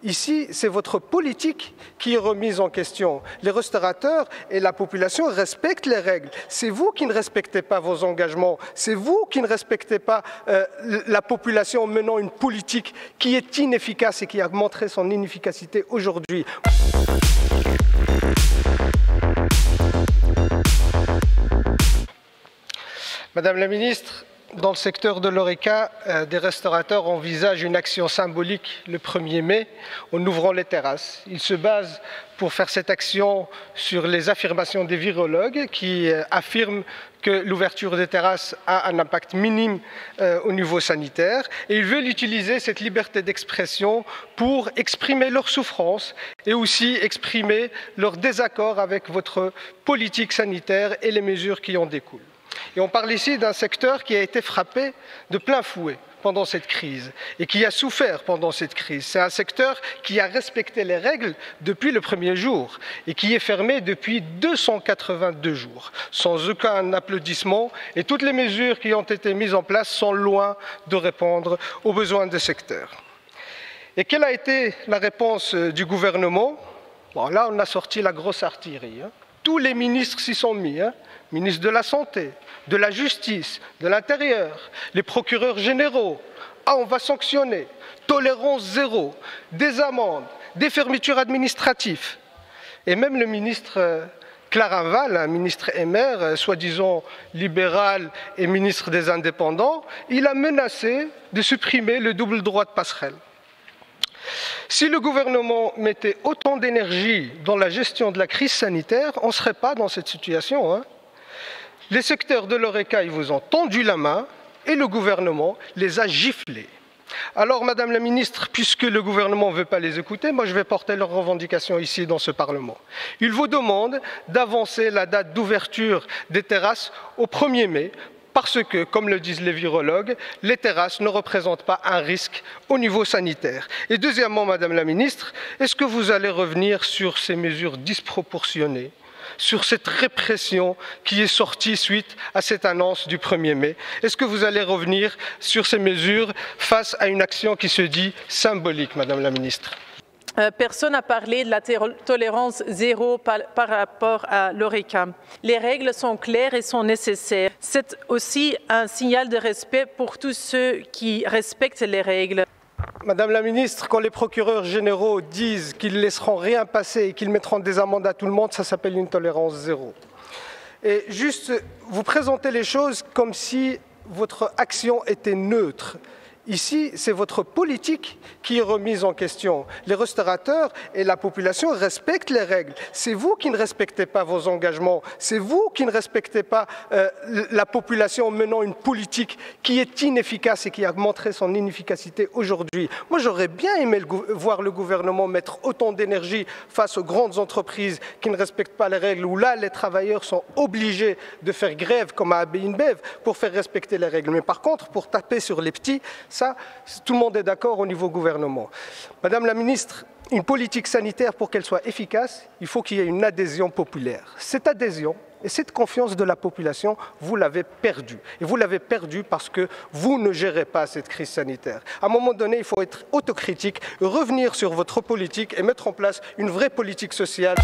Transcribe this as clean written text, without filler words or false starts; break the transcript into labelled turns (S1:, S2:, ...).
S1: Ici, c'est votre politique qui est remise en question. Les restaurateurs et la population respectent les règles. C'est vous qui ne respectez pas vos engagements. C'est vous qui ne respectez pas la population en menant une politique qui est inefficace et qui a montré son inefficacité aujourd'hui. Madame la ministre, dans le secteur de l'Horeca, des restaurateurs envisagent une action symbolique le 1er mai en ouvrant les terrasses. Ils se basent pour faire cette action sur les affirmations des virologues qui affirment que l'ouverture des terrasses a un impact minime au niveau sanitaire. Et ils veulent utiliser cette liberté d'expression pour exprimer leur souffrance et aussi exprimer leur désaccord avec votre politique sanitaire et les mesures qui en découlent. Et on parle ici d'un secteur qui a été frappé de plein fouet pendant cette crise et qui a souffert pendant cette crise. C'est un secteur qui a respecté les règles depuis le premier jour et qui est fermé depuis 282 jours, sans aucun applaudissement, et toutes les mesures qui ont été mises en place sont loin de répondre aux besoins du secteur. Et quelle a été la réponse du gouvernement? Bon, là, on a sorti la grosse artillerie. Tous les ministres s'y sont mis, ministre de la Santé, de la Justice, de l'Intérieur, les procureurs généraux. Ah, on va sanctionner, tolérance zéro, des amendes, des fermetures administratives. Et même le ministre Clarinval, un ministre MR, soi-disant libéral et ministre des Indépendants, il a menacé de supprimer le double droit de passerelle. Si le gouvernement mettait autant d'énergie dans la gestion de la crise sanitaire, on ne serait pas dans cette situation. Les secteurs de l'Horeca, ils vous ont tendu la main et le gouvernement les a giflés. Alors, Madame la Ministre, puisque le gouvernement ne veut pas les écouter, moi je vais porter leurs revendications ici dans ce Parlement. Ils vous demandent d'avancer la date d'ouverture des terrasses au 1er mai, parce que, comme le disent les virologues, les terrasses ne représentent pas un risque au niveau sanitaire. Et deuxièmement, Madame la Ministre, est-ce que vous allez revenir sur ces mesures disproportionnées, sur cette répression qui est sortie suite à cette annonce du 1er mai? Est-ce que vous allez revenir sur ces mesures face à une action qui se dit symbolique, Madame la Ministre?
S2: Personne n'a parlé de la tolérance zéro par rapport à l'Horeca. Les règles sont claires et sont nécessaires. C'est aussi un signal de respect pour tous ceux qui respectent les règles.
S1: Madame la Ministre, quand les procureurs généraux disent qu'ils ne laisseront rien passer et qu'ils mettront des amendes à tout le monde, ça s'appelle une tolérance zéro. Et juste, vous présentez les choses comme si votre action était neutre. Ici, c'est votre politique qui est remise en question. Les restaurateurs et la population respectent les règles. C'est vous qui ne respectez pas vos engagements. C'est vous qui ne respectez pas la population en menant une politique qui est inefficace et qui a montré son inefficacité aujourd'hui. Moi, j'aurais bien aimé voir le gouvernement mettre autant d'énergie face aux grandes entreprises qui ne respectent pas les règles, où là, les travailleurs sont obligés de faire grève, comme à AB InBev, pour faire respecter les règles. Mais par contre, pour taper sur les petits, ça, tout le monde est d'accord au niveau gouvernement. Madame la Ministre, une politique sanitaire, pour qu'elle soit efficace, il faut qu'il y ait une adhésion populaire. Cette adhésion et cette confiance de la population, vous l'avez perdue. Et vous l'avez perdue parce que vous ne gérez pas cette crise sanitaire. À un moment donné, il faut être autocritique, revenir sur votre politique et mettre en place une vraie politique sociale.